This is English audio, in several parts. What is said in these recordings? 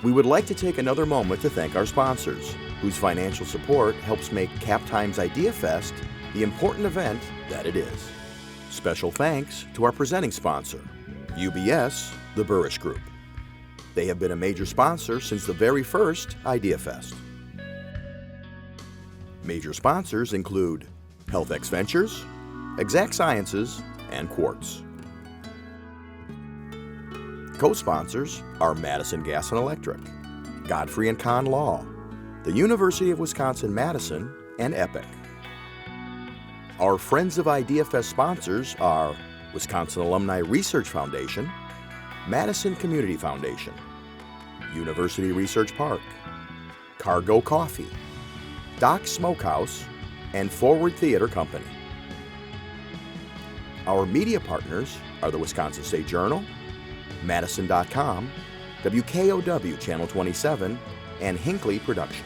We would like to take another moment to thank our sponsors, whose financial support helps make CapTime's Idea Fest the important event that it is. Special thanks to our presenting sponsor, UBS, the Burrish Group. They have been a major sponsor since the very first Idea Fest. Major sponsors include HealthX Ventures, Exact Sciences, and Quartz. Co-sponsors are Madison Gas and Electric, Godfrey & Kahn Law, the University of Wisconsin-Madison, and Epic. Our Friends of Idea Fest sponsors are Wisconsin Alumni Research Foundation, Madison Community Foundation, University Research Park, Cargo Coffee, Doc Smokehouse, and Forward Theater Company. Our media partners are the Wisconsin State Journal, Madison.com, WKOW Channel 27, and Hinckley Productions.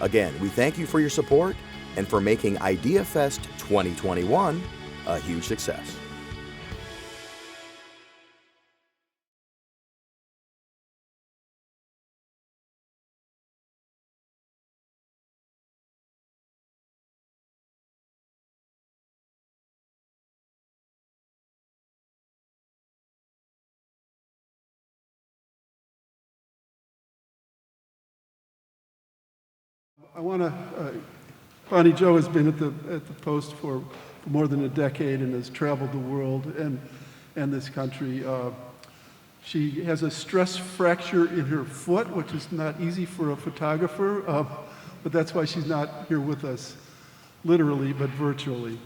Again, we thank you for your support and for making Idea Fest 2021 a huge success. I want to, Bonnie Jo has been at the Post for more than a decade and has traveled the world and this country. She has a stress fracture in her foot, which is not easy for a photographer, but that's why she's not here with us literally, but virtually.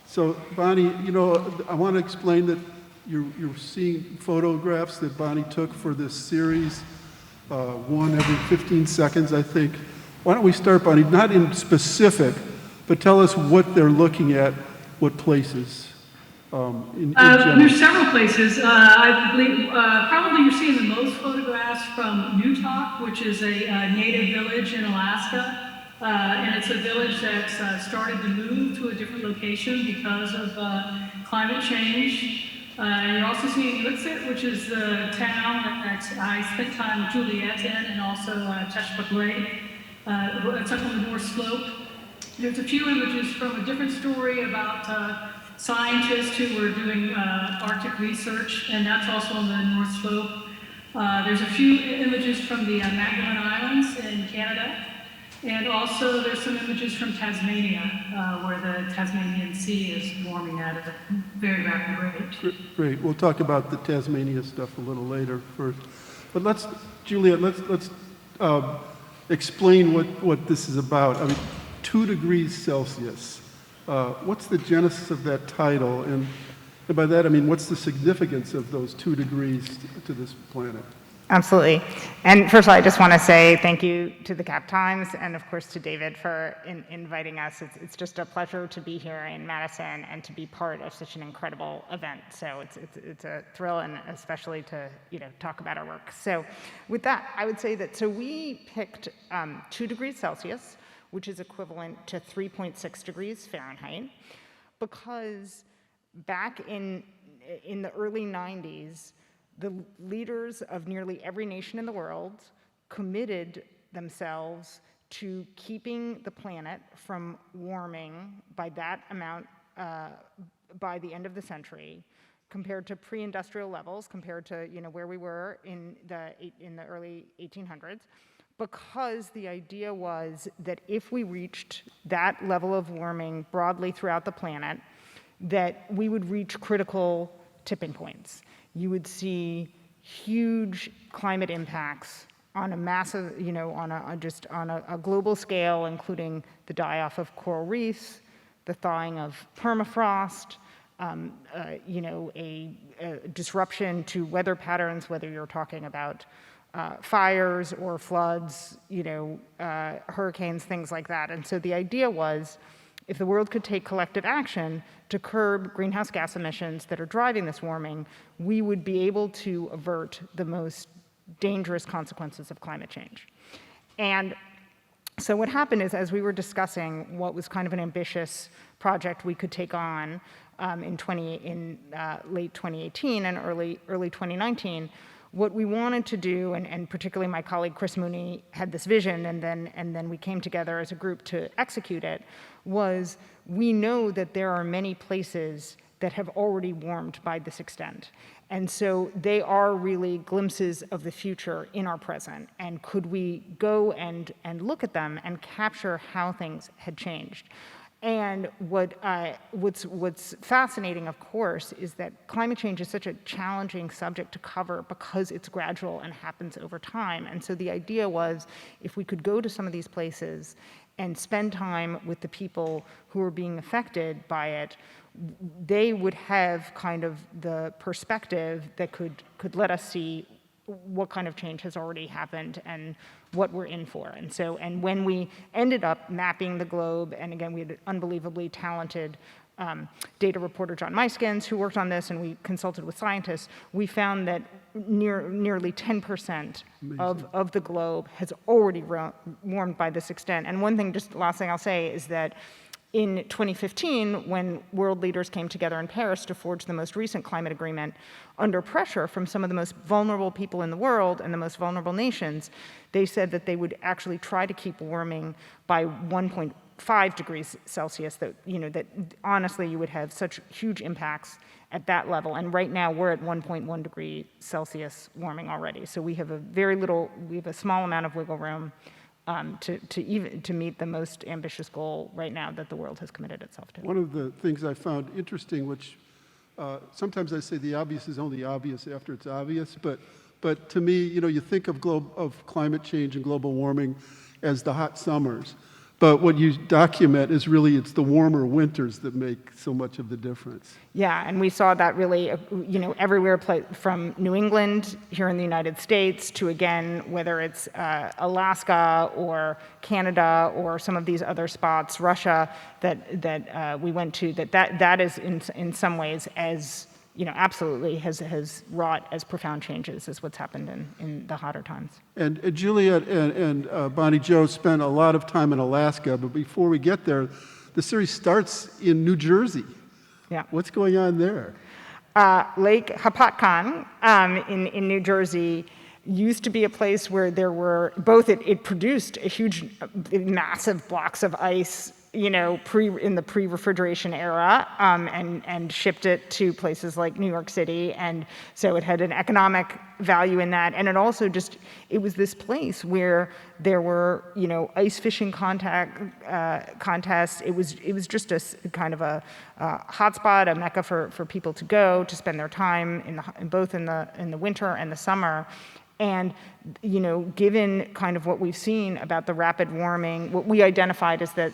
So Bonnie, you know, I want to explain that you're seeing photographs that Bonnie took for this series. One every 15 seconds, I think. Why don't we start, Bonnie, not in specific, but tell us what they're looking at, what places in general. There's several places. I believe probably you're seeing the most photographs from Newtok, which is a native village in Alaska. And it's a village that's started to move to a different location because of climate change. You're also seeing Litsitz, which is the town that I spent time with Juliet in, and also Chesapeake Lake. It's up on the North Slope. There's a few images from a different story about scientists who were doing Arctic research, and that's also on the North Slope. There's a few images from the Magdalen Islands in Canada. And also there's some images from Tasmania, where the Tasmanian Sea is warming at a very rapid rate. Great. We'll talk about the Tasmania stuff a little later first. But Juliet, let's explain what this is about. I mean, 2 degrees Celsius. What's the genesis of that title? And by that, I mean, what's the significance of those 2 degrees to this planet? Absolutely. And first of all, I just want to say thank you to the Cap Times and, of course, to David for inviting us. It's just a pleasure to be here in Madison and to be part of such an incredible event. So it's a thrill, and especially to talk about our work. So with that, I would say that we picked 2 degrees Celsius, which is equivalent to 3.6 degrees Fahrenheit, because back in the early 90s, the leaders of nearly every nation in the world committed themselves to keeping the planet from warming by that amount by the end of the century, compared to pre-industrial levels, compared to where we were in the early 1800s, because the idea was that if we reached that level of warming broadly throughout the planet, that we would reach critical tipping points. You would see huge climate impacts on a massive, on a global scale, including the die-off of coral reefs, the thawing of permafrost, a disruption to weather patterns, whether you're talking about fires or floods, hurricanes, things like that. And so the idea was, if the world could take collective action to curb greenhouse gas emissions that are driving this warming, we would be able to avert the most dangerous consequences of climate change. And so what happened is, as we were discussing what was kind of an ambitious project we could take on, in late 2018 and early 2019. What we wanted to do, and particularly my colleague Chris Mooney had this vision, and then we came together as a group to execute it, was we know that there are many places that have already warmed by this extent. And so they are really glimpses of the future in our present. And could we go and look at them and capture how things had changed? And what's fascinating, of course, is that climate change is such a challenging subject to cover because it's gradual and happens over time. And so the idea was, if we could go to some of these places and spend time with the people who are being affected by it, they would have kind of the perspective that could let us see what kind of change has already happened and what we're in for. And when we ended up mapping the globe, and again, we had an unbelievably talented data reporter, John Myskins, who worked on this, and we consulted with scientists, we found that nearly 10% of the globe has already warmed by this extent. And one thing, just last thing I'll say, is that in 2015, when world leaders came together in Paris to forge the most recent climate agreement, under pressure from some of the most vulnerable people in the world and the most vulnerable nations, they said that they would actually try to keep warming by 1.5 degrees Celsius, that honestly you would have such huge impacts at that level. And right now we're at 1.1 degree Celsius warming already. So we have a small amount of wiggle room to meet the most ambitious goal right now that the world has committed itself to. One of the things I found interesting, which sometimes I say the obvious is only obvious after it's obvious, but to me, you think of climate change and global warming as the hot summers. But what you document is really, it's the warmer winters that make so much of the difference. Yeah, and we saw that really, everywhere from New England here in the United States to, again, whether it's Alaska or Canada or some of these other spots, Russia, that we went to, that is in some ways as, absolutely has wrought as profound changes as what's happened in the hotter times. And Juliet and Bonnie Jo spent a lot of time in Alaska, but before we get there, the series starts in New Jersey. Yeah. What's going on there? Lake Hapatkan in New Jersey used to be a place where there were it produced a huge, massive blocks of ice, in the pre-refrigeration era, and shipped it to places like New York City, and so it had an economic value in that, and it also it was this place where there were, ice fishing contests. It was just a kind of a hotspot, a mecca for people to go to spend their time both in the winter and the summer. And, given kind of what we've seen about the rapid warming, what we identified is that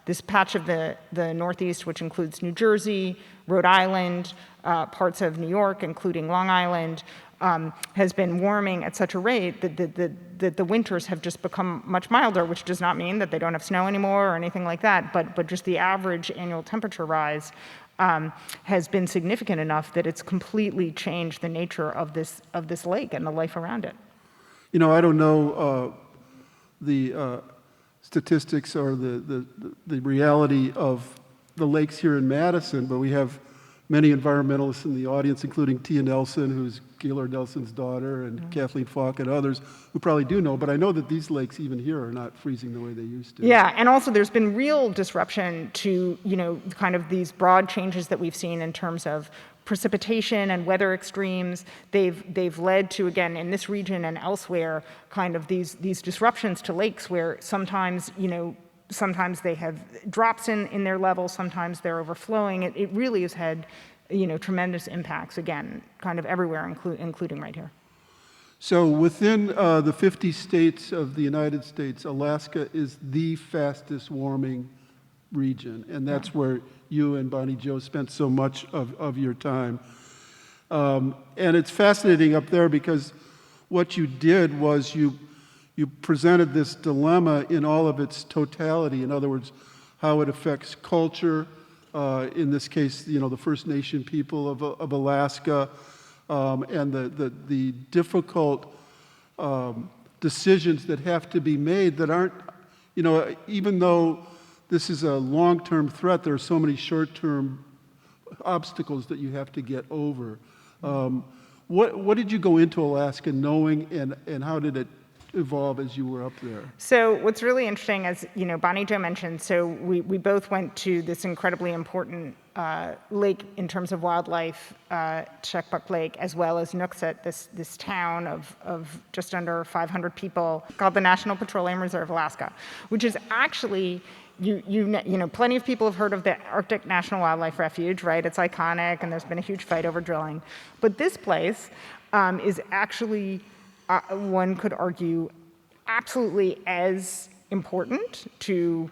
this patch of the Northeast, which includes New Jersey, Rhode Island, parts of New York, including Long Island, has been warming at such a rate that the winters have just become much milder, which does not mean that they don't have snow anymore or anything like that, but just the average annual temperature rise has been significant enough that it's completely changed the nature of this lake and the life around it. I don't know the statistics or the reality of the lakes here in Madison, but we have many environmentalists in the audience, including Tia Nelson, who's Gaylord Nelson's daughter, and Kathleen Falk and others who probably do know, but I know that these lakes even here are not freezing the way they used to. Yeah, and also there's been real disruption to, kind of these broad changes that we've seen in terms of precipitation and weather extremes. They've led to, again, in this region and elsewhere, kind of these disruptions to lakes where sometimes they have drops in their level, sometimes they're overflowing. It really has had, tremendous impacts, again, kind of everywhere, including right here. So within the 50 states of the United States, Alaska is the fastest warming region, and that's where you and Bonnie Jo spent so much of your time. And it's fascinating up there because what you did was you presented this dilemma in all of its totality. In other words, how it affects culture, in this case, the First Nation people of Alaska, and the difficult decisions that have to be made that aren't, even though this is a long-term threat, there are so many short-term obstacles that you have to get over. What did you go into Alaska knowing, and how did it evolve as you were up there? So what's really interesting, as Bonnie Jo mentioned, so we both went to this incredibly important lake in terms of wildlife, Shekpuk Lake, as well as Nuiqsut, this town of just under 500 people called the National Petroleum Reserve, Alaska, which is actually, plenty of people have heard of the Arctic National Wildlife Refuge, right? It's iconic, and there's been a huge fight over drilling. But this place is actually, one could argue, absolutely as important to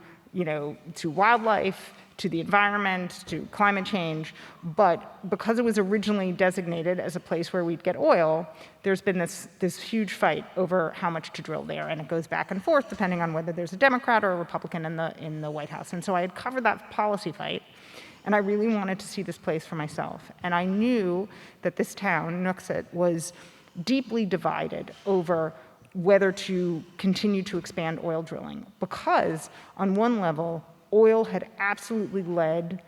wildlife, to the environment, to climate change, but because it was originally designated as a place where we'd get oil, there's been this huge fight over how much to drill there, and it goes back and forth depending on whether there's a Democrat or a Republican in the White House. And so I had covered that policy fight, and I really wanted to see this place for myself. And I knew that this town, Nuiqsut, was deeply divided over whether to continue to expand oil drilling, because on one level, oil had absolutely led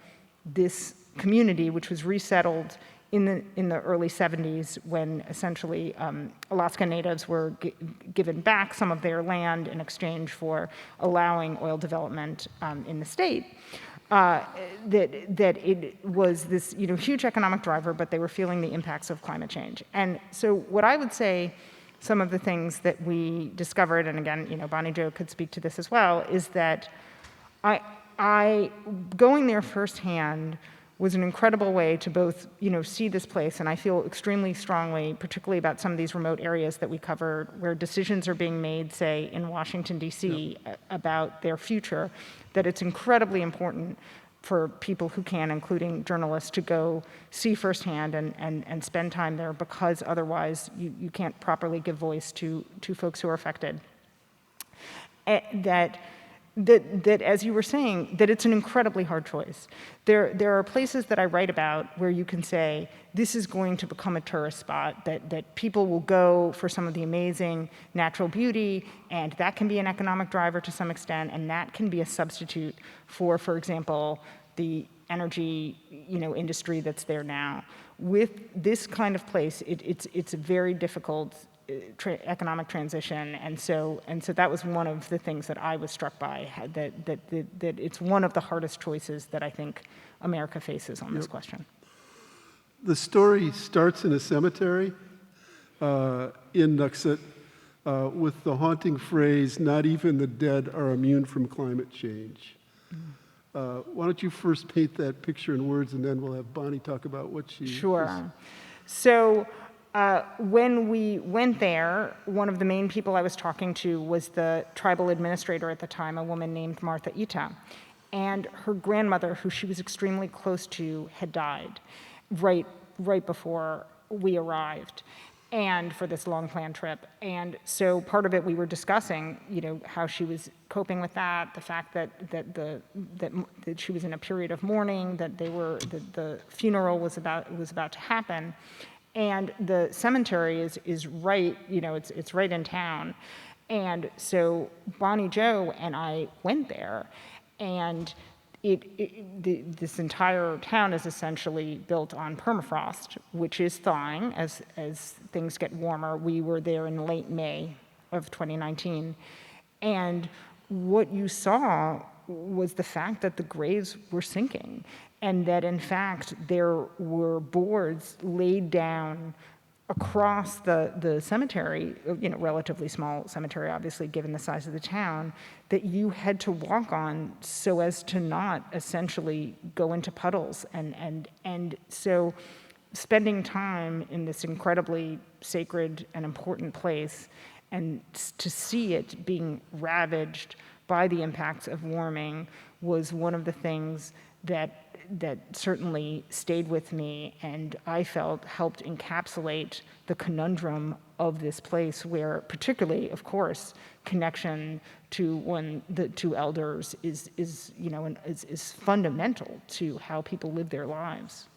this community, which was resettled in the early 70s when essentially Alaska Natives were given back some of their land in exchange for allowing oil development in the state. That it was this huge economic driver, but they were feeling the impacts of climate change. And so what I would say, some of the things that we discovered, and again, Bonnie Jo could speak to this as well, is that I going there firsthand was an incredible way to both, see this place, and I feel extremely strongly, particularly about some of these remote areas that we covered, where decisions are being made, say, in Washington, D.C., about their future, that it's incredibly important for people who can, including journalists, to go see firsthand and spend time there, because otherwise you can't properly give voice to folks who are affected. That, as you were saying, that it's an incredibly hard choice. There are places that I write about where you can say, this is going to become a tourist spot, that people will go for some of the amazing natural beauty, and that can be an economic driver to some extent, and that can be a substitute for example, the energy industry that's there now. With this kind of place, it's a very difficult economic transition, and so that was one of the things that I was struck by, that it's one of the hardest choices that I think America faces on this question. The story starts in a cemetery in Nuiqsut with the haunting phrase, "Not even the dead are immune from climate change." Why don't you first paint that picture in words, and then we'll have Bonnie talk about what she... Sure. So when we went there, one of the main people I was talking to was the tribal administrator at the time, a woman named Martha Ita. And her grandmother, who she was extremely close to, had died right before we arrived, and for this long planned trip. And so part of it we were discussing, how she was coping with that, the fact that she was in a period of mourning, that the funeral was about to happen. And the cemetery is right, it's right in town. And so Bonnie Jo and I went there, and this entire town is essentially built on permafrost, which is thawing as things get warmer. We were there in late May of 2019. And what you saw was the fact that the graves were sinking, and that in fact there were boards laid down across the cemetery, relatively small cemetery, obviously, given the size of the town, that you had to walk on so as to not essentially go into puddles. And so spending time in this incredibly sacred and important place, and to see it being ravaged by the impacts of warming, was one of the things that certainly stayed with me, and I felt helped encapsulate the conundrum of this place, where particularly, of course, connection to the two elders is fundamental to how people live their lives.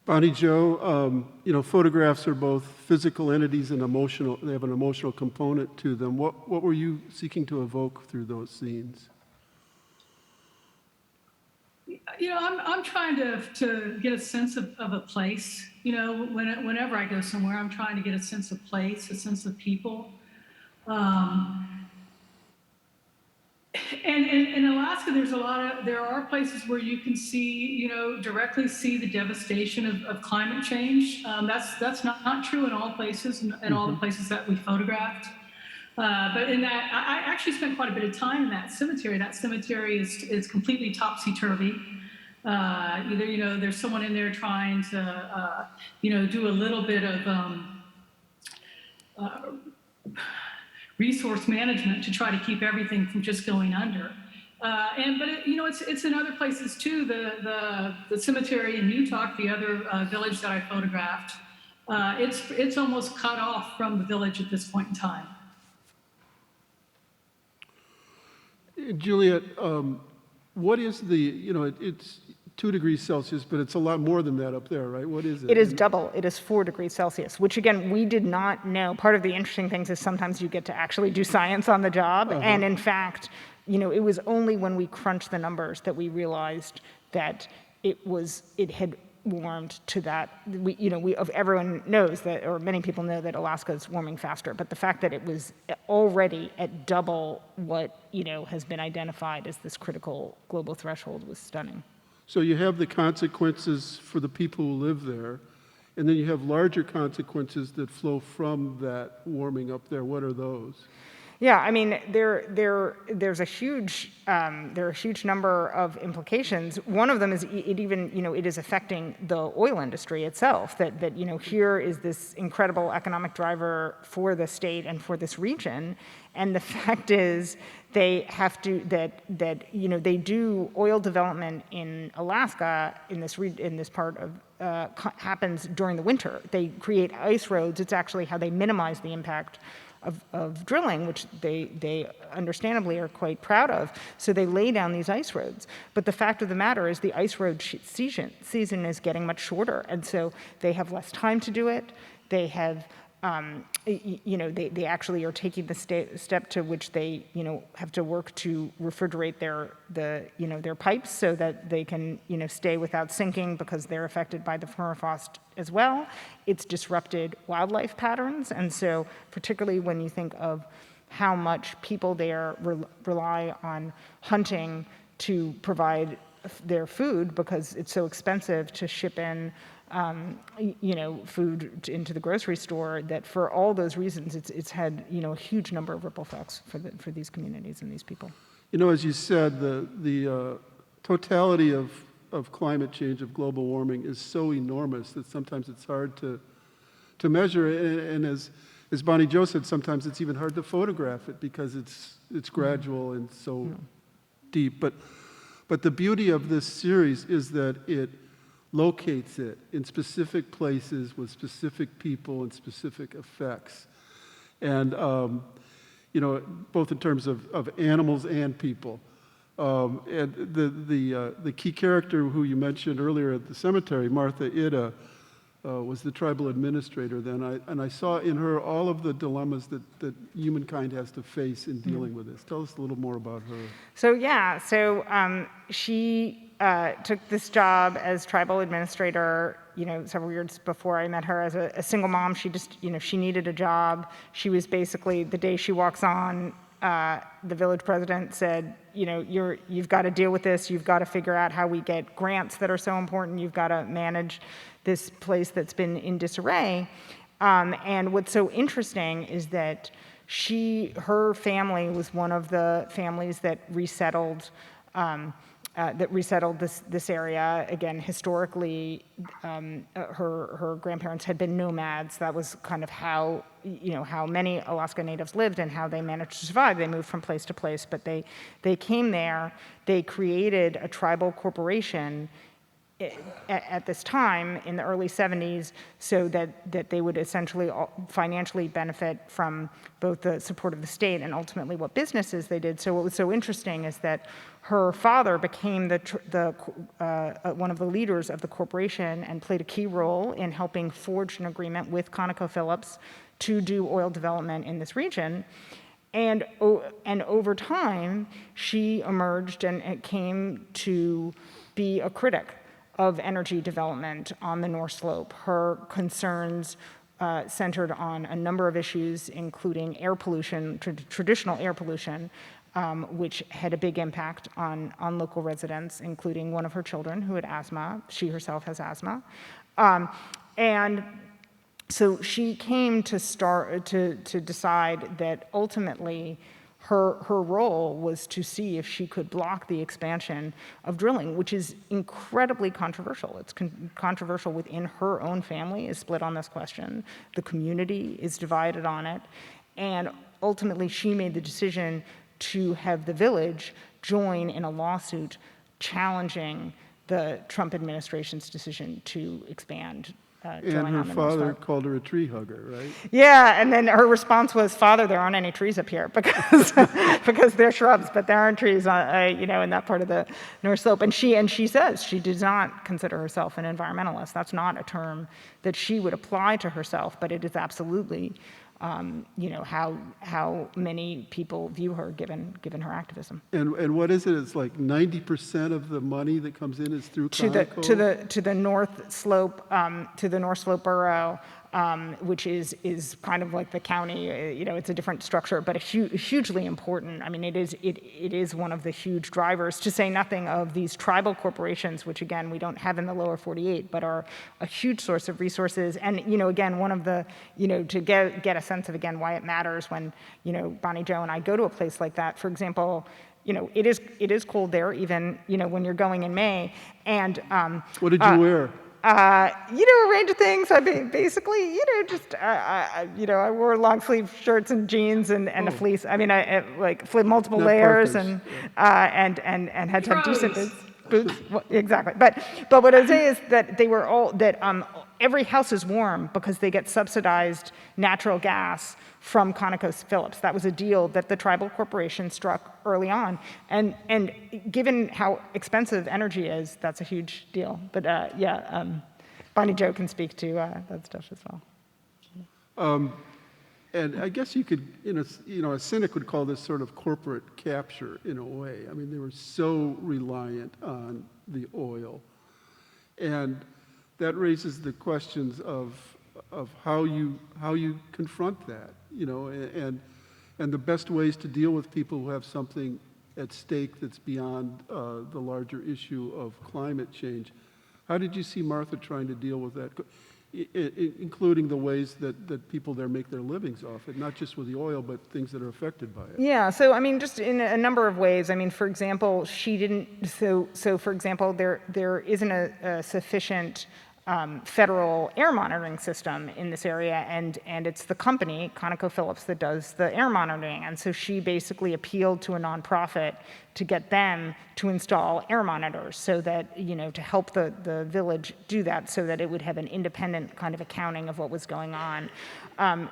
Bonnie Jo, photographs are both physical entities and emotional. They have an emotional component to them. What were you seeking to evoke through those scenes? I'm trying to get a sense of a place. Whenever I go somewhere, I'm trying to get a sense of place, a sense of people. And in Alaska, there are places where you can see, directly see the devastation of climate change. That's not true in all places and all the places that we photographed. But in that, I actually spent quite a bit of time in that cemetery. That cemetery is completely topsy-turvy. Either, there's someone in there trying to, do a little bit of resource management to try to keep everything from just going under. But it's in other places too. The cemetery in Utah, the other village that I photographed, it's almost cut off from the village at this point in time. Juliet, what is it's 2 degrees Celsius, but it's a lot more than that up there, right? What is it? It is double. It is 4 degrees Celsius, which again, we did not know. Part of the interesting things is sometimes you get to actually do science on the job. And in fact, it was only when we crunched the numbers that we realized that it had warmed to that. Everyone knows that, or many people know that Alaska is warming faster, but the fact that it was already at double what, has been identified as this critical global threshold was stunning. So you have the consequences for the people who live there, and then you have larger consequences that flow from that warming up there. What are those? Yeah, I mean, there's a huge number of implications. One of them is it is affecting the oil industry itself. That here is this incredible economic driver for the state and for this region, and the fact is they they do oil development in Alaska in this part of happens during the winter. They create ice roads. It's actually how they minimize the impact of drilling, which they understandably are quite proud of. So they lay down these ice roads. But the fact of the matter is the ice road season is getting much shorter. And so they have less time to do it. They have, they actually are taking the step to which they, have to work to refrigerate their pipes so that they can, stay without sinking because they're affected by the permafrost as well. It's disrupted wildlife patterns. And so particularly when you think of how much people there rely on hunting to provide their food because it's so expensive to ship in food into the grocery store, that for all those reasons, it's had, a huge number of ripple effects for these communities and these people. As you said, the totality of climate change, of global warming, is so enormous that sometimes it's hard to measure it. And as Bonnie Jo said, sometimes it's even hard to photograph it because it's gradual and so deep. But the beauty of this series is that it locates it in specific places with specific people and specific effects. And, both in terms of animals and people. And the key character who you mentioned earlier at the cemetery, Martha Ida, was the tribal administrator then. And I saw in her all of the dilemmas that humankind has to face in dealing with this. Tell us a little more about her. So she took this job as tribal administrator, several years before I met her as a single mom. She just, she needed a job. She was basically, the day she walks on, the village president said, you've got to deal with this. You've got to figure out how we get grants that are so important. You've got to manage this place that's been in disarray. And what's so interesting is that her family was one of the families that resettled this area. Again, historically, her grandparents had been nomads. That was kind of how many Alaska Natives lived and how they managed to survive. They moved from place to place, but they came there. They created a tribal corporation at this time in the early 70s so that they would essentially financially benefit from both the support of the state and ultimately what businesses they did. So what was so interesting is that her father became one of the leaders of the corporation and played a key role in helping forge an agreement with ConocoPhillips to do oil development in this region. And over time, she emerged and came to be a critic of energy development on the North Slope. Her concerns centered on a number of issues, including air pollution, traditional air pollution, which had a big impact on local residents, including one of her children who had asthma. She herself has asthma. And so she came to decide that ultimately her role was to see if she could block the expansion of drilling, which is incredibly controversial. It's controversial within her own family, is split on this question. The community is divided on it. And ultimately, she made the decision to have the village join in a lawsuit challenging the Trump administration's decision to expand drilling And on her the North father Slope. called her a tree hugger, right? Yeah, and then her response was, "Father, there aren't any trees up here because because they're shrubs, but there aren't trees, in that part of the North Slope." And she says she does not consider herself an environmentalist. That's not a term that she would apply to herself, but it is absolutely, how many people view her given her activism. And what is it? It's like 90% of the money that comes in is through Conoco? To the North Slope borough, which is kind of like the county. It's a different structure, but hugely important. I mean, it is one of the huge drivers. To say nothing of these tribal corporations, which again we don't have in the lower 48, but are a huge source of resources. And again, one of the to get a sense of again why it matters when Bonnie Jo and I go to a place like that. For example, it is cold there even when you're going in May. And What did you wear? A range of things. I mean, basically, I wore long sleeve shirts and jeans and a fleece. I mean, I multiple Not layers parkas. and had to have decent boots. Well, exactly. But what I would say is that they were all that every house is warm because they get subsidized natural gas from ConocoPhillips. That was a deal that the tribal corporation struck early on. And given how expensive energy is, that's a huge deal. But Bonnie Jo can speak to that stuff as well. And I guess you could, a cynic would call this sort of corporate capture in a way. I mean, they were so reliant on the oil. And that raises the questions of how you confront that, and the best ways to deal with people who have something at stake that's beyond the larger issue of climate change. How did you see Martha trying to deal with that, including the ways that people there make their livings off it, not just with the oil, but things that are affected by it? Yeah, so I mean, just in a number of ways. I mean, for example, she didn't. So for example, there isn't a sufficient federal air monitoring system in this area, and it's the company, ConocoPhillips, that does the air monitoring. And so she basically appealed to a nonprofit to get them to install air monitors so that, to help the village do that so that it would have an independent kind of accounting of what was going on.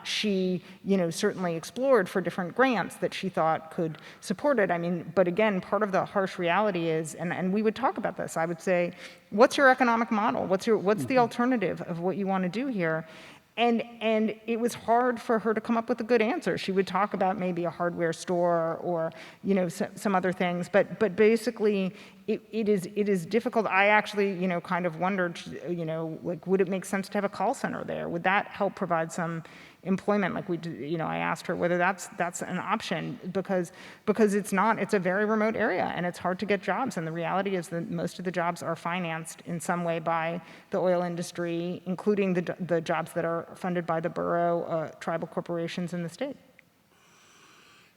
She, certainly explored for different grants that she thought could support it. I mean, but again, part of the harsh reality is, and we would talk about this, I would say, what's your economic model? What's the alternative of what you want to do here? And it was hard for her to come up with a good answer. She would talk about maybe a hardware store or some other things, but basically it is difficult. I actually kind of wondered would it make sense to have a call center there? Would that help provide some employment? I asked her whether that's an option because it's a very remote area and it's hard to get jobs. And the reality is that most of the jobs are financed in some way by the oil industry, including the jobs that are funded by the borough, tribal corporations in the state.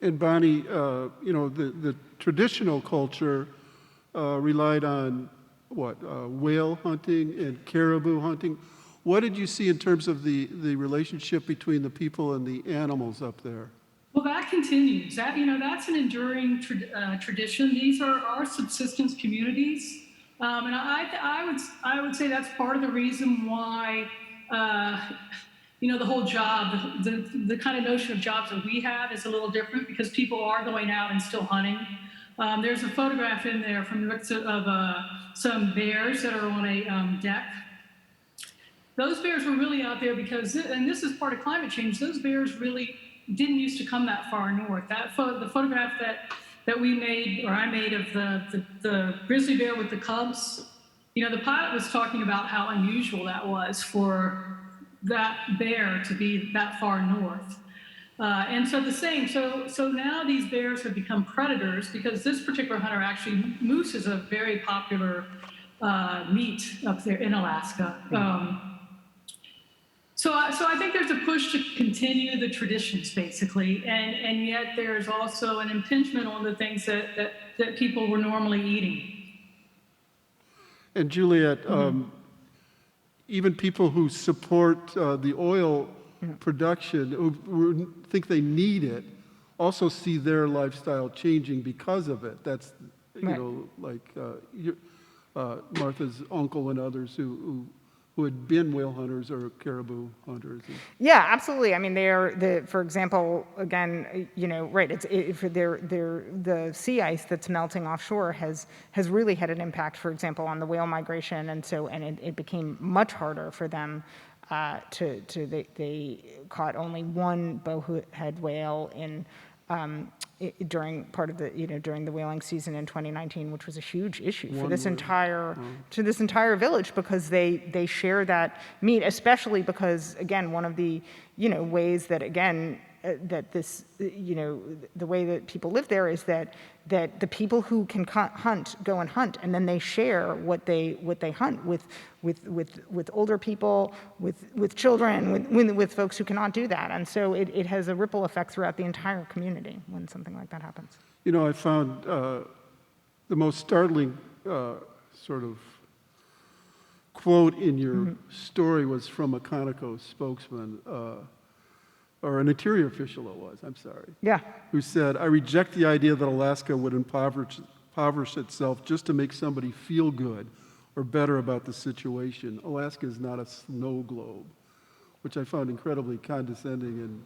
And Bonnie, the traditional culture relied on whale hunting and caribou hunting. What did you see in terms of the relationship between the people and the animals up there? Well, that continues. That's an enduring tradition. These are our subsistence communities, and I would say that's part of the reason why the whole job, the kind of notion of jobs that we have is a little different because people are going out and still hunting. There's a photograph in there from of some bears that are on a deck. Those bears were really out there because, and this is part of climate change, those bears really didn't used to come that far north. The photograph that we made, or I made, of the grizzly bear with the cubs, the pilot was talking about how unusual that was for that bear to be that far north. And so so now these bears have become predators because this particular hunter actually, moose is a very popular meat up there in Alaska. So I think there's a push to continue the traditions, basically, and yet there's also an impingement on the things that people were normally eating. And Juliet, even people who support the oil production, who think they need it, also see their lifestyle changing because of it. That's, like Martha's uncle and others who had been whale hunters or caribou hunters. Yeah, absolutely. I mean, for example, again, right, the sea ice that's melting offshore has really had an impact, for example, on the whale migration, and it became much harder for them they caught only one bowhead whale during part of during the whaling season in 2019, which was a huge issue for this entire village, because they share that meat, especially because, again, one of the ways that, again, that this the way that people live there is that the people who can hunt go and hunt, and then they share what they hunt with older people, with children, with folks who cannot do that, and so it has a ripple effect throughout the entire community when something like that happens. I found the most startling sort of quote in your story was from a Conoco spokesman. Or an interior official who said, "I reject the idea that Alaska would impoverish itself just to make somebody feel good or better about the situation. Alaska is not a snow globe," which I found incredibly condescending.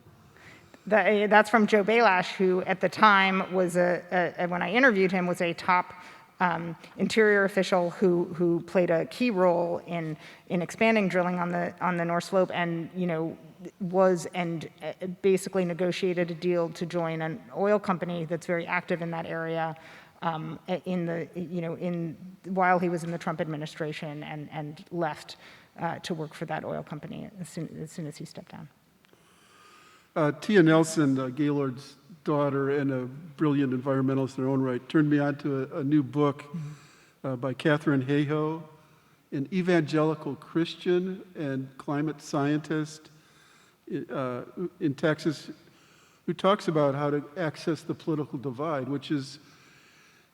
And that's from Joe Balash, who at the time was when I interviewed him, was a top interior official who played a key role in expanding drilling on the North Slope, and basically negotiated a deal to join an oil company that's very active in that area while he was in the Trump administration, and left to work for that oil company as soon as he stepped down. Tia Nelson, Gaylord's daughter and a brilliant environmentalist in her own right, turned me on to a new book by Catherine Hayhoe, an evangelical Christian and climate scientist in Texas, who talks about how to access the political divide, which is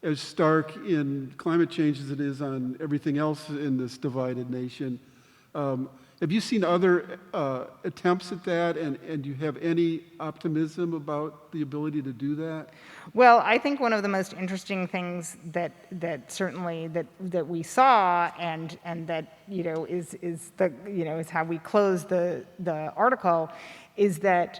as stark in climate change as it is on everything else in this divided nation. Have you seen other attempts at that, and do you have any optimism about the ability to do that? Well, I think one of the most interesting things that certainly that we saw, and that is how we close the article, is that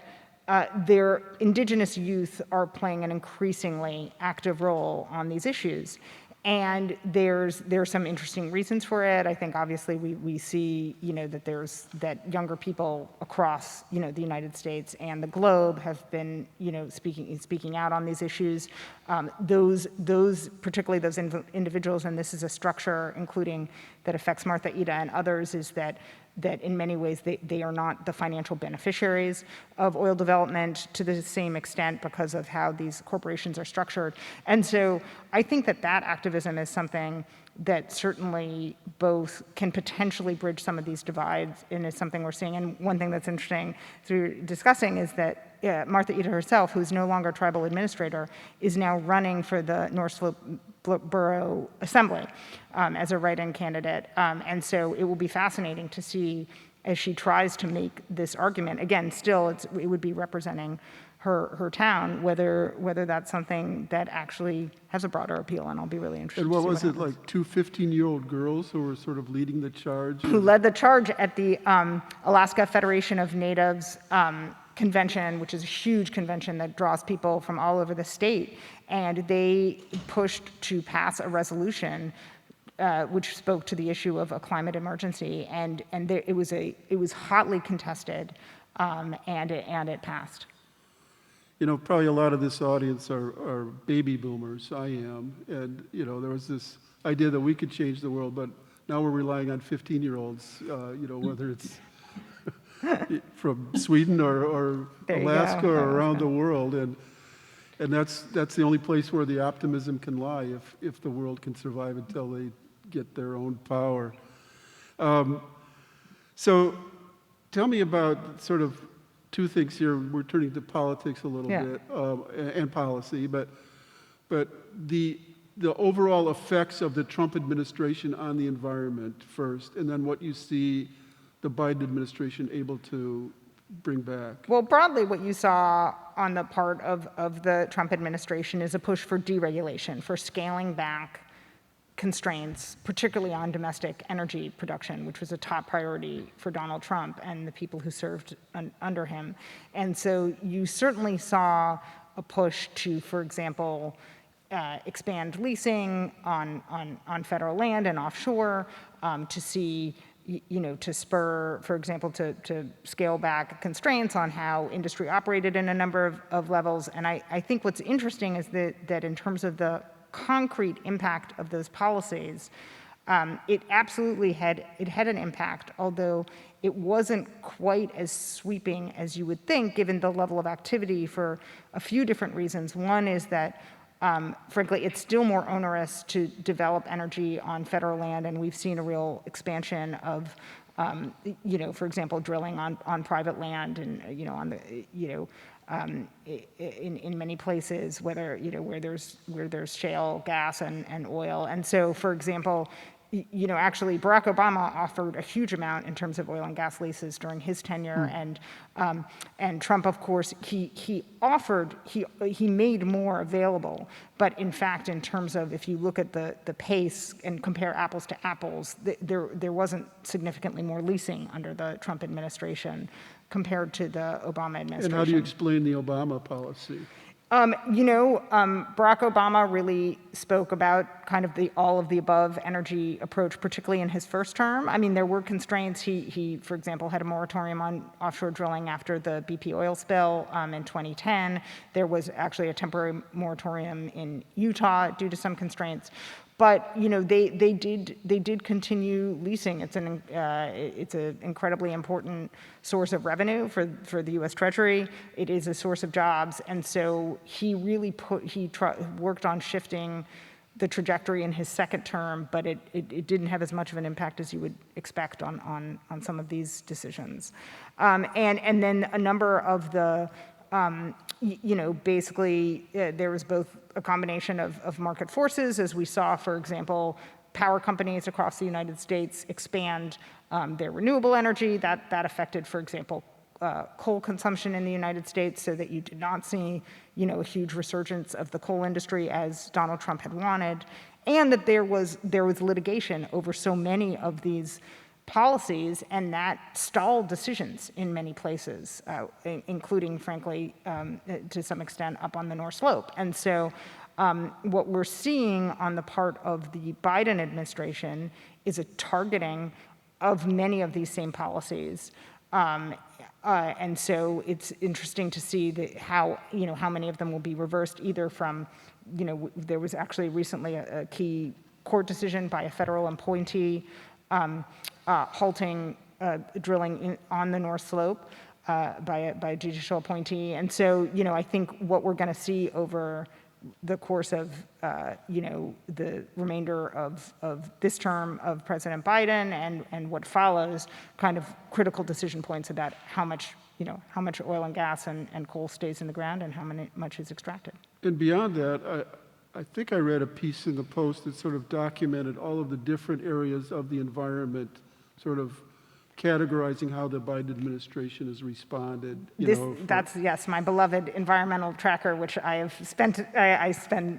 their indigenous youth are playing an increasingly active role on these issues. And there's some interesting reasons for it. I think obviously we see that younger people across the United States and the globe have been speaking out on these issues. Particularly those individuals, and this is a structure including that affects Martha Ida and others, is that in many ways they are not the financial beneficiaries of oil development to the same extent because of how these corporations are structured. And so I think that activism is something that certainly both can potentially bridge some of these divides, and is something we're seeing. And one thing that's interesting through discussing is that Martha Ida herself, who's no longer tribal administrator, is now running for the North Slope Borough Assembly as a write-in candidate. And so it will be fascinating to see, as she tries to make this argument, again, still it would be representing her town, whether that's something that actually has a broader appeal, and I'll be really interested. And what to see was what it, like 2 15-year-old girls who were sort of leading the charge? Who led the charge at the Alaska Federation of Natives convention, which is a huge convention that draws people from all over the state, and they pushed to pass a resolution which spoke to the issue of a climate emergency, and it was hotly contested, and it passed. You know, probably a lot of this audience are baby boomers. I am. And, you know, there was this idea that we could change the world, but now we're relying on 15-year-olds, you know, whether it's from Sweden or Alaska or around the world. And that's the only place where the optimism can lie if the world can survive until they get their own power. So tell me about sort of two things here. We're turning to politics a little bit and policy, but the overall effects of the Trump administration on the environment first, and then what you see the Biden administration able to bring back. Well, broadly, what you saw on the part of the Trump administration is a push for deregulation, for scaling back constraints, particularly on domestic energy production, which was a top priority for Donald Trump and the people who served under him. And so you certainly saw a push to, for example, expand leasing on federal land and offshore, to see, you know, to spur, for example, to scale back constraints on how industry operated in a number of levels. And I think what's interesting is that in terms of the concrete impact of those policies, it absolutely had an impact, although it wasn't quite as sweeping as you would think, given the level of activity, for a few different reasons. One is that, frankly, it's still more onerous to develop energy on federal land, and we've seen a real expansion of, you know, for example, drilling on private land, and you know, on the, you know, in many places, whether, you know, where there's shale gas and oil. And so, for example, you know, actually Barack Obama offered a huge amount in terms of oil and gas leases during his tenure, and Trump, of course, he made more available. But in fact, in terms of, if you look at the pace and compare apples to apples, there wasn't significantly more leasing under the Trump administration compared to the Obama administration. And how do you explain the Obama policy? You know, Barack Obama really spoke about kind of the all of the above energy approach, particularly in his first term. I mean, there were constraints. He, for example, had a moratorium on offshore drilling after the BP oil spill in 2010. There was actually a temporary moratorium in Utah due to some constraints. But you know, they did continue leasing. It's an incredibly important source of revenue for the U.S. Treasury. It is a source of jobs, and so he really worked on shifting the trajectory in his second term. But it didn't have as much of an impact as you would expect on some of these decisions. And then a number of the you know, basically, there was both a combination of market forces, as we saw, for example, power companies across the United States expand their renewable energy. That affected, for example, coal consumption in the United States, so that you did not see, you know, a huge resurgence of the coal industry as Donald Trump had wanted, and that there was litigation over so many of these policies, and that stalled decisions in many places, including, frankly, to some extent, up on the North Slope. And so what we're seeing on the part of the Biden administration is a targeting of many of these same policies. And so it's interesting to see how many of them will be reversed, either from, you know, there was actually recently a key court decision by a federal appointee halting drilling on the North Slope by a judicial appointee. And so, you know, I think what we're going to see over the course of, you know, the remainder of this term of President Biden and what follows, kind of critical decision points about how much oil and gas and coal stays in the ground and how much is extracted. And beyond that, I think I read a piece in the Post that sort of documented all of the different areas of the environment, sort of categorizing how the Biden administration has responded. That's, yes, my beloved environmental tracker, which I spend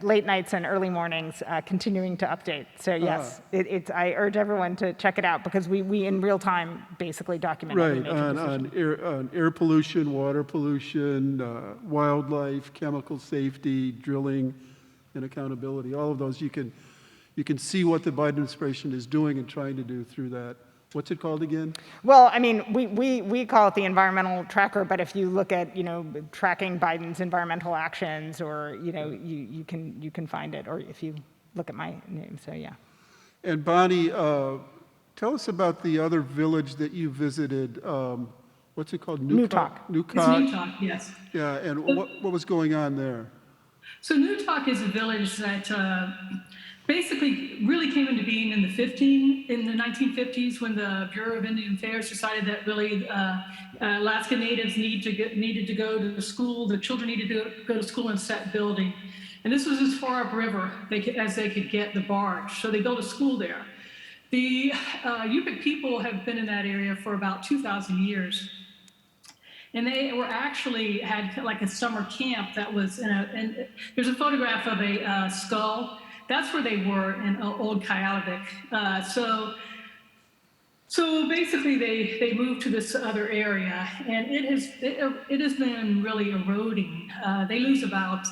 late nights and early mornings continuing to update. So yes, I urge everyone to check it out, because we in real time basically document every major decision. on air pollution, water pollution, wildlife, chemical safety, drilling, and accountability. All of those you can see what the Biden administration is doing and trying to do through that What's it called again? Well, I mean, we call it the environmental tracker, but if you look at, tracking Biden's environmental actions, or, you can find it, or if you look at my name, so yeah. And Bonnie, tell us about the other village that you visited. What's it called? Newtok. It's Newtok, yes. Yeah, and what was going on there? So Newtok is a village that basically really came into being in the 1950s, when the Bureau of Indian Affairs decided that really Alaska Natives needed to go to school. The children needed to go to school and set building. And this was as far upriver as they could get the barge. So they built a school there. The Yupik people have been in that area for about 2,000 years. And they were actually had like a summer camp that was and there's a photograph of a skull. That's where they were in Old Kayalivik. So basically they moved to this other area, and it has been really eroding. They lose about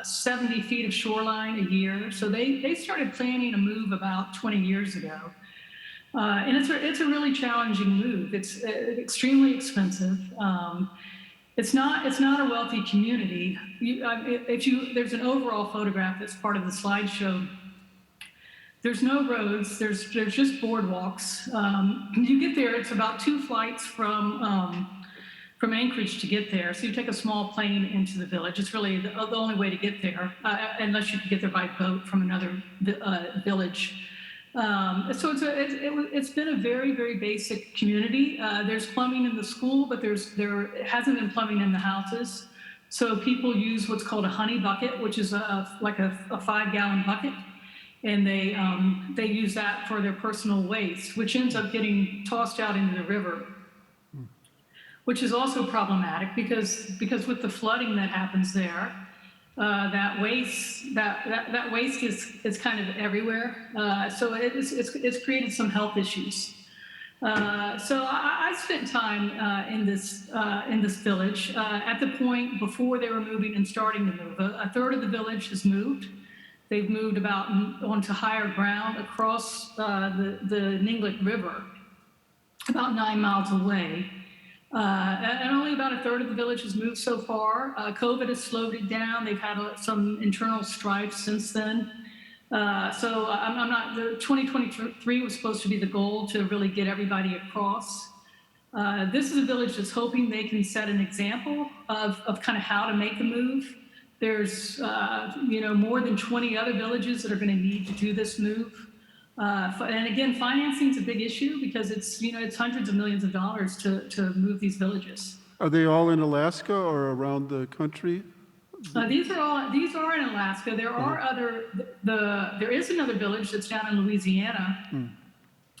70 feet of shoreline a year. So they started planning a move about 20 years ago. And it's a really challenging move. It's extremely expensive. It's not a wealthy community. There's an overall photograph that's part of the slideshow. There's no roads. There's just boardwalks. You get there. It's about 2 flights from Anchorage to get there. So you take a small plane into the village. It's really the only way to get there, unless you can get there by boat from another village. So it's been a very, very basic community. There's plumbing in the school, but there hasn't been plumbing in the houses. So people use what's called a honey bucket, which is like a 5-gallon bucket, and they use that for their personal waste, which ends up getting tossed out into the river, which is also problematic because with the flooding that happens there. That waste is kind of everywhere. So it's created some health issues. So I spent time in this village at the point before they were moving and starting to move. A third of the village has moved. They've moved about onto higher ground across the Ninglik River, about 9 miles away. And only about a third of the village has moved so far. COVID has slowed it down. They've had some internal strife since then. So I'm not, the 2023 was supposed to be the goal to really get everybody across. This is a village that's hoping they can set an example of kind of how to make the move. There's, more than 20 other villages that are going to need to do this move. And again, financing is a big issue because it's hundreds of millions of dollars to move these villages. Are they all in Alaska or around the country? These are in Alaska. There are there is another village that's down in Louisiana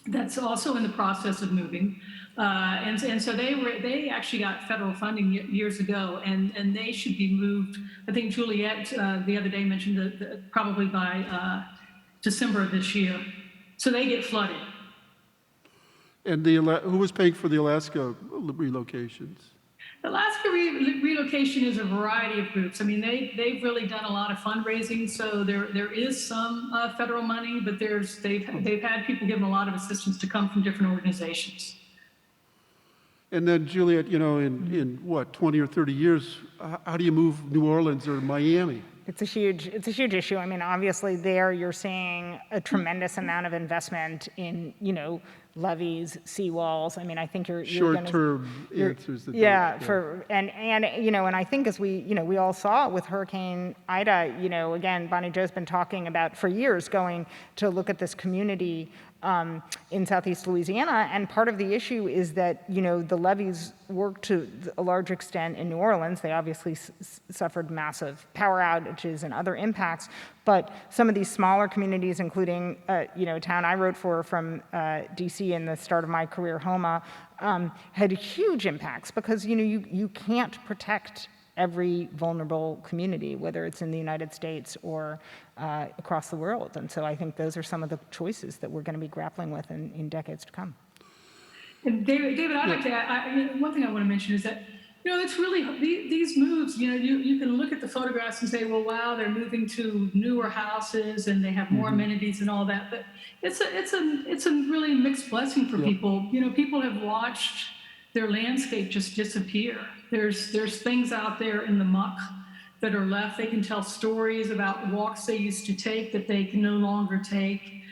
that's also in the process of moving. And so they actually got federal funding years ago, and they should be moved. I think Juliet the other day mentioned that probably by December of this year. So they get flooded. And who was paying for the Alaska relocations? Alaska relocation is a variety of groups. I mean, they've really done a lot of fundraising, so there is some federal money, but they've had people given a lot of assistance to come from different organizations. And then Juliet, in what, 20 or 30 years, how do you move New Orleans or Miami? It's a huge issue. I mean, obviously there you're seeing a tremendous amount of investment in, levees, seawalls. I mean, I think you're short-term answers. And I think as we all saw with Hurricane Ida, again, Bonnie Jo's been talking about for years going to look at this community in Southeast Louisiana, and part of the issue is that the levees work to a large extent in New Orleans. They obviously suffered massive power outages and other impacts, but some of these smaller communities, including a town I wrote for from DC in the start of my career, Homa, had huge impacts because you can't protect every vulnerable community, whether it's in the United States or across the world. And so I think those are some of the choices that we're going to be grappling with in decades to come. And David, I'd like to add, one thing I want to mention is that It's really, these moves, you can look at the photographs and say, well, wow, they're moving to newer houses and they have more amenities and all that. But it's a really mixed blessing for people. People have watched their landscape just disappear. There's things out there in the muck that are left. They can tell stories about walks they used to take that they can no longer take.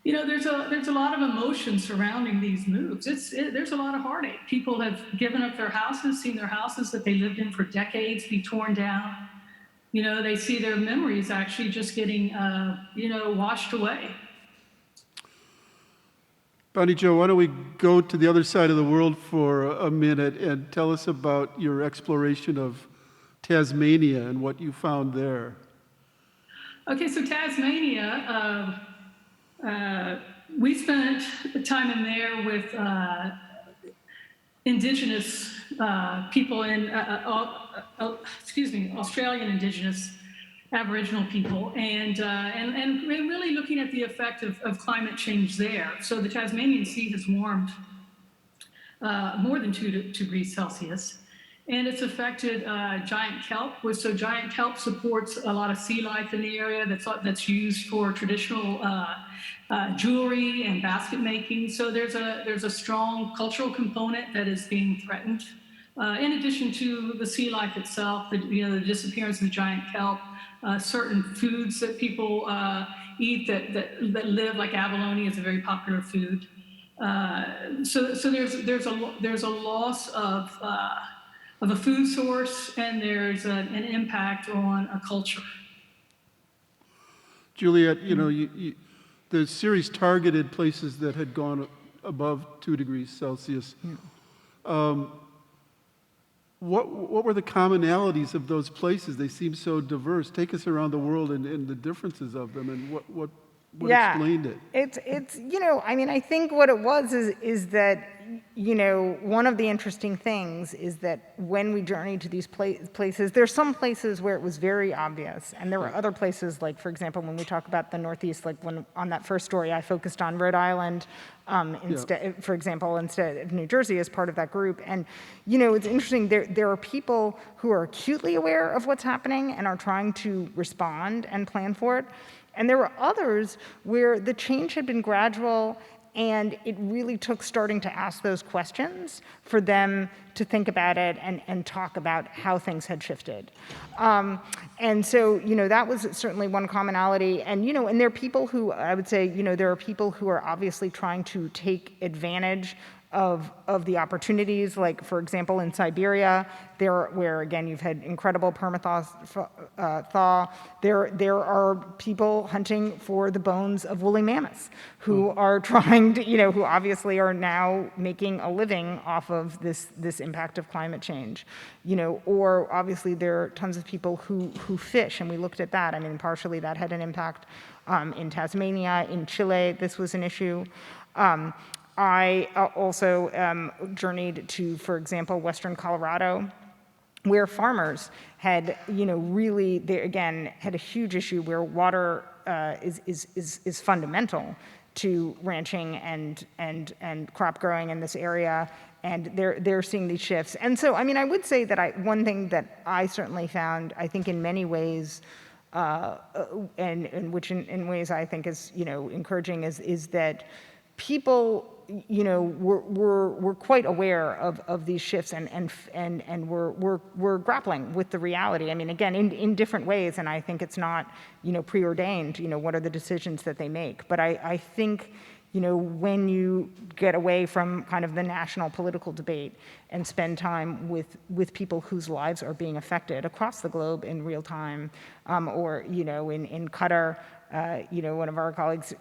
There's a lot of emotion surrounding these moves. There's a lot of heartache. People have given up their houses, seen their houses that they lived in for decades be torn down. They see their memories actually just getting, washed away. Bonnie Jo, why don't we go to the other side of the world for a minute and tell us about your exploration of Tasmania and what you found there. Okay, so Tasmania, we spent time in there with indigenous people in, Australian indigenous Aboriginal people, and really looking at the effect of climate change there. So the Tasmanian Sea has warmed more than 2 degrees Celsius. And it's affected giant kelp. So giant kelp supports a lot of sea life in the area that's used for traditional jewelry and basket making. So there's a strong cultural component that is being threatened. In addition to the sea life itself, the disappearance of the giant kelp, certain foods that people eat that live, like abalone is a very popular food. So there's a loss of a food source, and there's an impact on a culture. Juliet, the series targeted places that had gone above 2 degrees Celsius. What were the commonalities of those places? They seem so diverse. Take us around the world and the differences of them, and what explained it? It's I think what it was is that, one of the interesting things is that when we journeyed to these places, there's some places where it was very obvious, and there were other places, like, for example, when we talk about the Northeast, like when on that first story, I focused on Rhode Island, for example, instead of New Jersey as part of that group. And, it's interesting, there are people who are acutely aware of what's happening and are trying to respond and plan for it. And there were others where the change had been gradual, and it really took starting to ask those questions for them to think about it and talk about how things had shifted. And so, that was certainly one commonality. And, and there are people who, I would say, there are people who are obviously trying to take advantage of the opportunities, like, for example, in Siberia, where again you've had incredible permafrost thaw. There are people hunting for the bones of woolly mammoths who are trying to, who obviously are now making a living off of this impact of climate change, or obviously there are tons of people who fish, and we looked at that. I mean, partially that had an impact in Tasmania, in Chile. This was an issue. I also journeyed to, for example, Western Colorado, where farmers had, really, they again had a huge issue where water is fundamental to ranching and crop growing in this area, and they're seeing these shifts. And so, I would say that one thing that I certainly found, I think in many ways, and which in ways I think is encouraging, is that people we're quite aware of these shifts and we're grappling with the reality. I mean, again, in different ways, and I think it's not preordained. What are the decisions that they make? But I think when you get away from kind of the national political debate and spend time with people whose lives are being affected across the globe in real time, or in Qatar. One of our colleagues,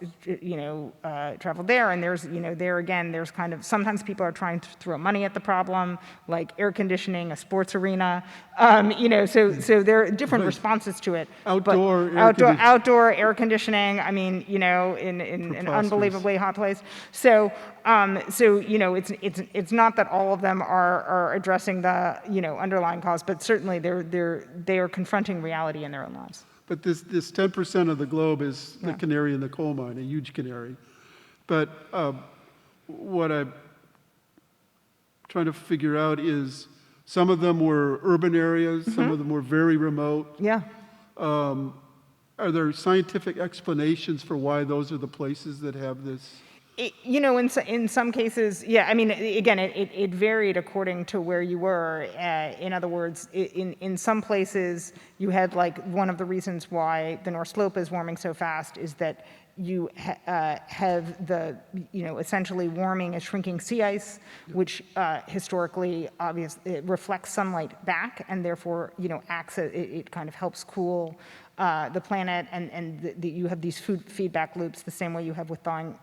traveled there, and there's, there again, there's kind of, sometimes people are trying to throw money at the problem, like air conditioning, a sports arena, so there are different responses to it. Outdoor air conditioning, in an unbelievably hot place. So it's not that all of them are addressing the, underlying cause, but certainly they are confronting reality in their own lives. But this 10% of the globe is the canary in the coal mine, a huge canary. But what I'm trying to figure out is some of them were urban areas, some of them were very remote. Yeah. Are there scientific explanations for why those are the places that have this? In some cases, yeah, I mean, again, it varied according to where you were. In other words, in some places, you had like one of the reasons why the North Slope is warming so fast is that you have the, essentially warming and shrinking sea ice, which historically, obviously, it reflects sunlight back and therefore, acts, it kind of helps cool the planet, and you have these feedback loops the same way you have with thawing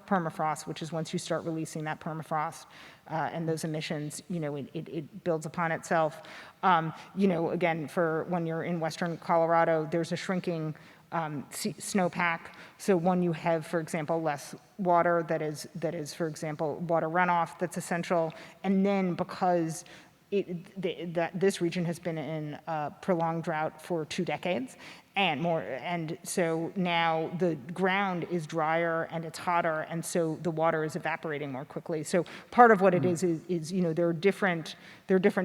permafrost, which is once you start releasing that permafrost and those emissions, it builds upon itself. Again, for when you're in western Colorado, there's a shrinking snowpack. So when you have, for example, less water that is, for example, water runoff that's essential, and then because this region has been in prolonged drought for 2 decades and more, and so now the ground is drier and it's hotter, and so the water is evaporating more quickly. So part of what it is there are different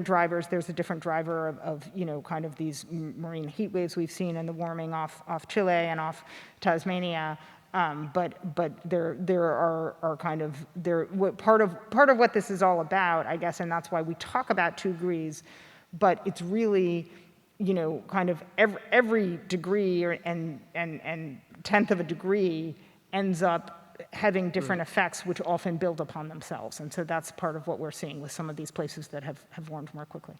drivers. There's a different driver of kind of these marine heat waves we've seen and the warming off Chile and off Tasmania. But there are kind of part of what this is all about, I guess, and that's why we talk about 2 degrees, but it's really kind of every degree and tenth of a degree ends up having different effects, which often build upon themselves, and so that's part of what we're seeing with some of these places that have warmed more quickly.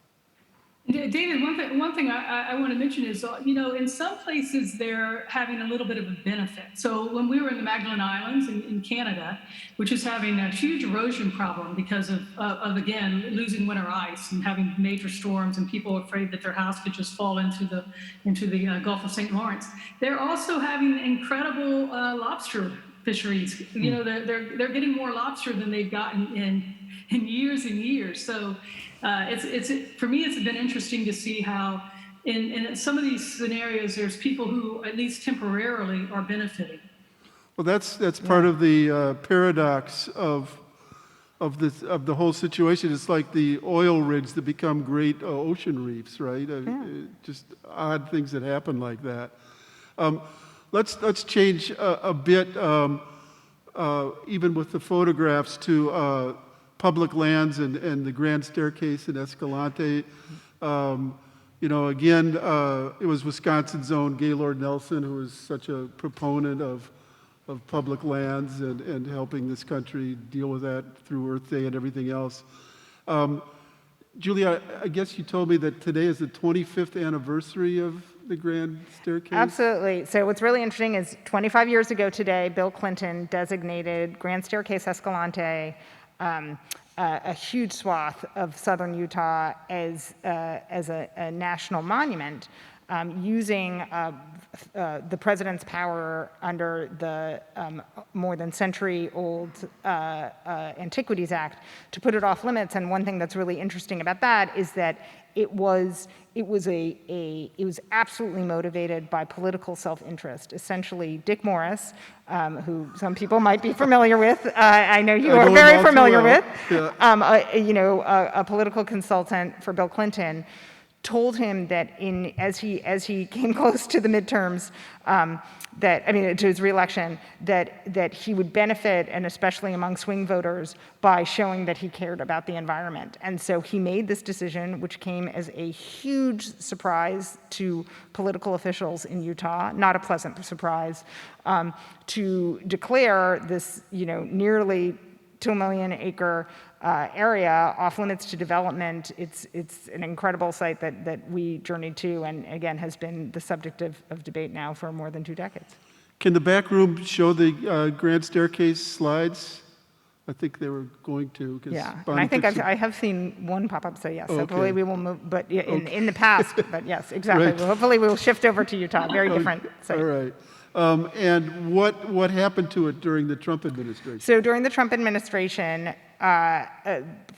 David, one thing I want to mention is, in some places they're having a little bit of a benefit. So when we were in the Magdalen Islands in Canada, which is having a huge erosion problem because of again, losing winter ice and having major storms and people afraid that their house could just fall into the Gulf of St. Lawrence, they're also having incredible lobster fisheries. They're getting more lobster than they've gotten in years and years. So for me, it's been interesting to see how in some of these scenarios, there's people who at least temporarily are benefiting. Well, that's part of the paradox of the whole situation. It's like the oil rigs that become great ocean reefs, right? Just odd things that happen like that. Let's change a bit, even with the photographs, to public lands and the Grand Staircase in Escalante. Again, it was Wisconsin's own Gaylord Nelson who was such a proponent of public lands and helping this country deal with that through Earth Day and everything else. Julia, I guess you told me that today is the 25th anniversary of the Grand Staircase? Absolutely. So what's really interesting is 25 years ago today, Bill Clinton designated Grand Staircase Escalante a huge swath of southern Utah as a national monument, using the president's power under the more than century-old Antiquities Act to put it off limits. And one thing that's really interesting about that is that it was absolutely motivated by political self-interest. Essentially, Dick Morris, who some people might be familiar with, I know you are very familiar with, a political consultant for Bill Clinton, told him that as he came close to the midterms, to his reelection, that he would benefit, and especially among swing voters, by showing that he cared about the environment. And so he made this decision, which came as a huge surprise to political officials in Utah, not a pleasant surprise, to declare this, nearly 2 million acre area off limits to development. It's an incredible site that we journeyed to, and again has been the subject of debate now for more than 2 decades. Can the back room show the Grand Staircase slides? I think they were going to. Yeah, and I think I have seen one pop up. So yes, okay. Hopefully we will move. But in the past, but yes, exactly. Right. Well, hopefully we will shift over to Utah. Very different site. All right. And what happened to it during the Trump administration? So during the Trump administration,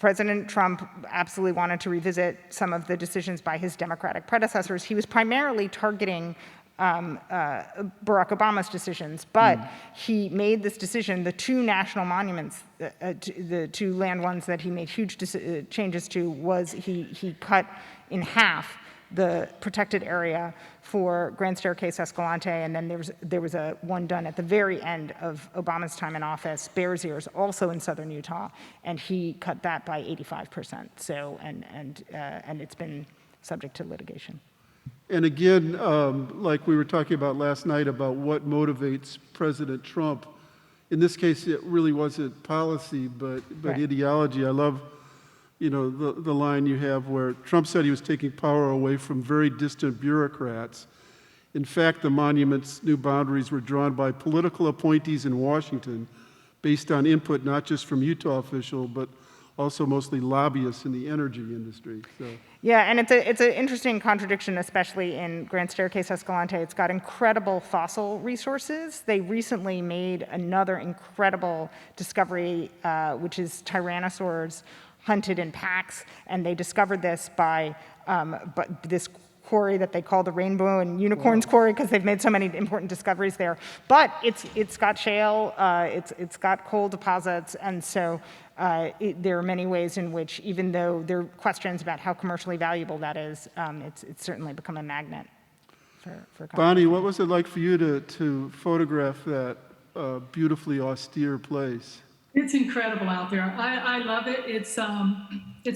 President Trump absolutely wanted to revisit some of the decisions by his Democratic predecessors. He was primarily targeting Barack Obama's decisions, but he made this decision, the two national monuments, the two land ones that he made huge changes to, was he cut in half the protected area for Grand Staircase Escalante, and then there was a one done at the very end of Obama's time in office, Bears Ears, also in southern Utah, and he cut that by 85%. So and it's been subject to litigation. And again, like we were talking about last night about what motivates President Trump, in this case it really wasn't policy, but Right. ideology. I love, the line you have where Trump said he was taking power away from very distant bureaucrats. In fact, the monument's new boundaries were drawn by political appointees in Washington based on input not just from Utah officials, but also mostly lobbyists in the energy industry. So. Yeah, and it's an interesting contradiction, especially in Grand Staircase Escalante. It's got incredible fossil resources. They recently made another incredible discovery, which is tyrannosaurs hunted in packs, and they discovered this by this quarry that they call the Rainbow and Unicorns Quarry, because they've made so many important discoveries there. But it's got shale, it's got coal deposits, and so there are many ways in which, even though there are questions about how commercially valuable that is, it's certainly become a magnet for Bonnie, what was it like for you to photograph that beautifully austere place? It's incredible out there. I love it. It's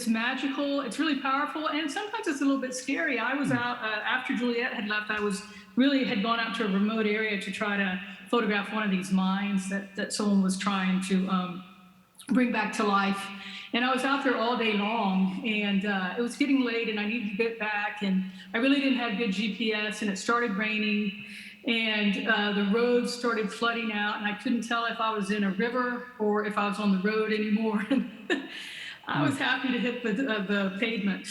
magical. It's really powerful, and sometimes it's a little bit scary. I was out after Juliet had left. I had gone out to a remote area to try to photograph one of these mines that someone was trying to bring back to life. And I was out there all day long, and it was getting late, and I needed to get back, and I really didn't have good GPS, and it started raining. And the roads started flooding out, and I couldn't tell if I was in a river or if I was on the road anymore. I was happy to hit the pavement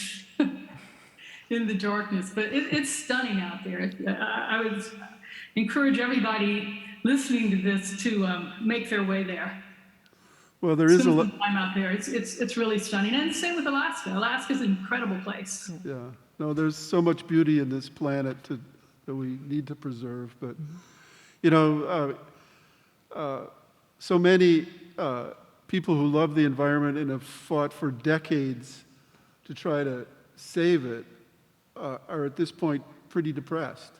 in the darkness, but it's stunning out there. I would encourage everybody listening to this to make their way there. Well, there is a lot. Time out there. It's really stunning, and same with Alaska. Alaska's an incredible place. Yeah, no, there's so much beauty in this planet that we need to preserve. But, so many people who love the environment and have fought for decades to try to save it are at this point pretty depressed.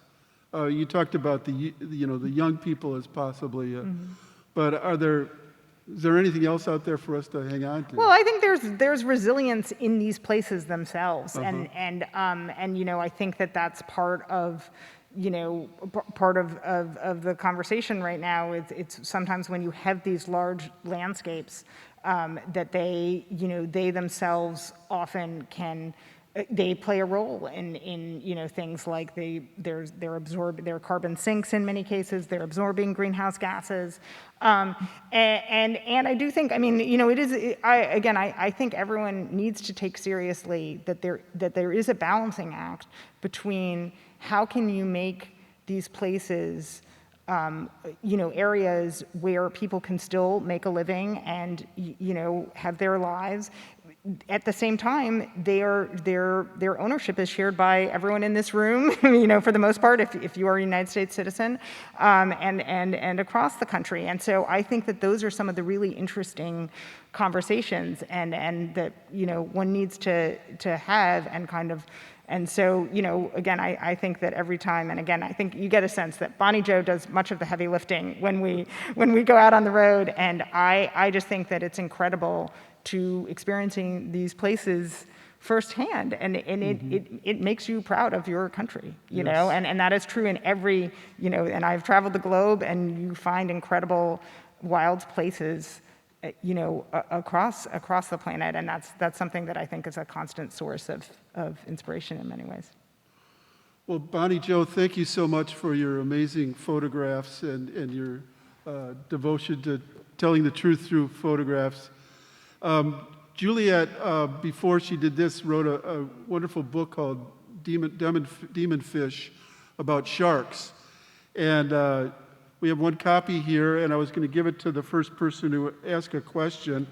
You talked about the young people as possibly, but is there anything else out there for us to hang on to? Well, I think there's resilience in these places themselves, and I think that's part of the conversation right now. It's sometimes when you have these large landscapes that they themselves often they play a role in things like they're carbon sinks in many cases. They're absorbing greenhouse gases, and I do think, I think everyone needs to take seriously that there is a balancing act between how can you make these places areas where people can still make a living and have their lives. At the same time, their ownership is shared by everyone in this room, for the most part, if you are a United States citizen, and across the country. And so I think that those are some of the really interesting conversations and that, one needs to have and kind of. And so, again, I think that every time, and again, I think you get a sense that Bonnie Jo does much of the heavy lifting when we go out on the road, and I just think that it's incredible to experiencing these places firsthand, and it makes you proud of your country, know, and that is true in every, and I've traveled the globe, and you find incredible wild places, across the planet, and that's something that I think is a constant source of inspiration in many ways. Well, Bonnie Jo, thank you so much for your amazing photographs and your devotion to telling the truth through photographs. Juliet, before she did this, wrote a wonderful book called Demon Fish about sharks. And we have one copy here, and I was going to give it to the first person who asked a question,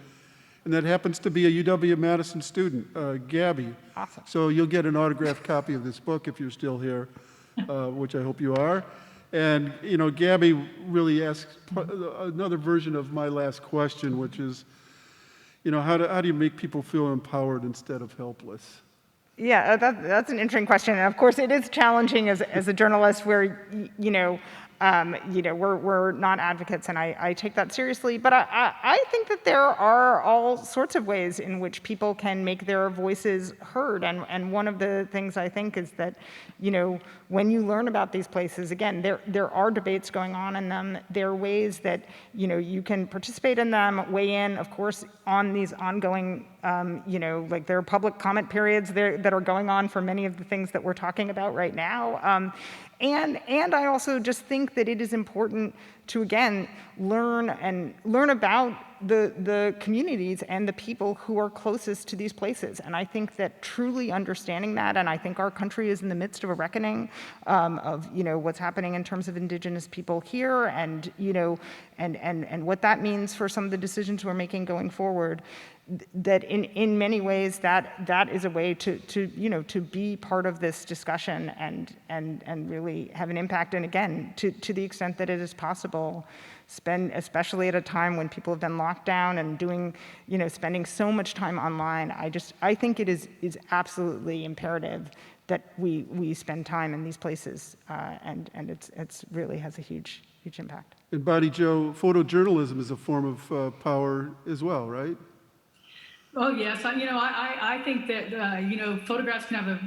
and that happens to be a UW-Madison student, Gabby. Awesome. So you'll get an autographed copy of this book if you're still here. which I hope you are. And, you know, Gabby really asked another version of my last question, which is, you know, how do you make people feel empowered instead of helpless? Yeah, that's an interesting question. And of course, it is challenging as a journalist where, we're not advocates, and I take that seriously. But I think that there are all sorts of ways in which people can make their voices heard. And one of the things I think is that, when you learn about these places, again, there are debates going on in them. There are ways that, you can participate in them, weigh in, of course, on these ongoing, like there are public comment periods that are going on for many of the things that we're talking about right now. And I also just think that it is important to, again, learn about the communities and the people who are closest to these places. And I think that truly understanding that, and I think our country is in the midst of a reckoning of what's happening in terms of Indigenous people here, and and what that means for some of the decisions we're making going forward. That in many ways that is a way to be part of this discussion and really have an impact. And again, to the extent that it is possible, especially at a time when people have been locked down and spending so much time online. I think it is absolutely imperative that we spend time in these places, and it's really has a huge impact. And Bonnie Jo, photojournalism is a form of power as well, right? Oh yes, I think that photographs can have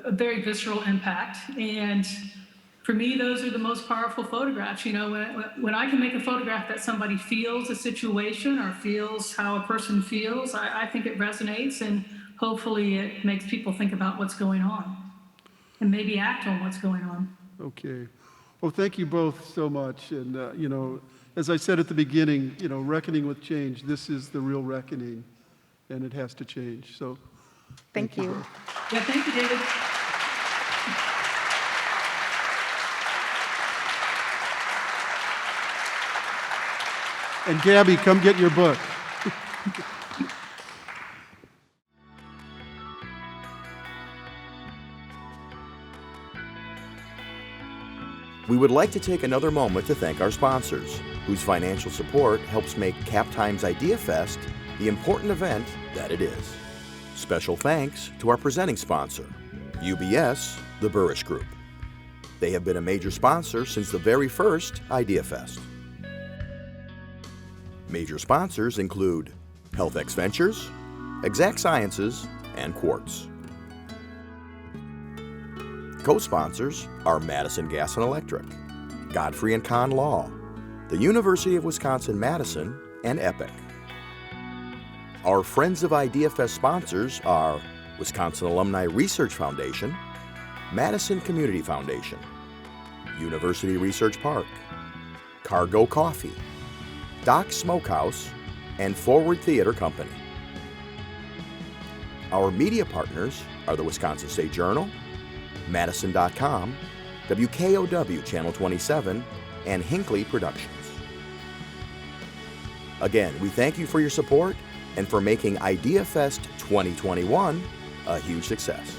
a very visceral impact, and for me, those are the most powerful photographs. When I can make a photograph that somebody feels a situation or feels how a person feels, I think it resonates, and hopefully it makes people think about what's going on and maybe act on what's going on. Okay. Well, thank you both so much. And as I said at the beginning, reckoning with change. This is the real reckoning. And it has to change. So thank you. Yeah, thank you, David. And Gabby, come get your book. We would like to take another moment to thank our sponsors, whose financial support helps make Cap Times Idea Fest the important event that it is. Special thanks to our presenting sponsor, UBS, the Burrish Group. They have been a major sponsor since the very first Idea Fest. Major sponsors include HealthX Ventures, Exact Sciences, and Quartz. Co-sponsors are Madison Gas and Electric, Godfrey and Kahn Law, the University of Wisconsin-Madison, and EPIC. Our Friends of Idea Fest sponsors are Wisconsin Alumni Research Foundation, Madison Community Foundation, University Research Park, Cargo Coffee, Doc Smokehouse, and Forward Theater Company. Our media partners are the Wisconsin State Journal, Madison.com, WKOW Channel 27, and Hinckley Productions. Again, we thank you for your support and for making Idea Fest 2021 a huge success.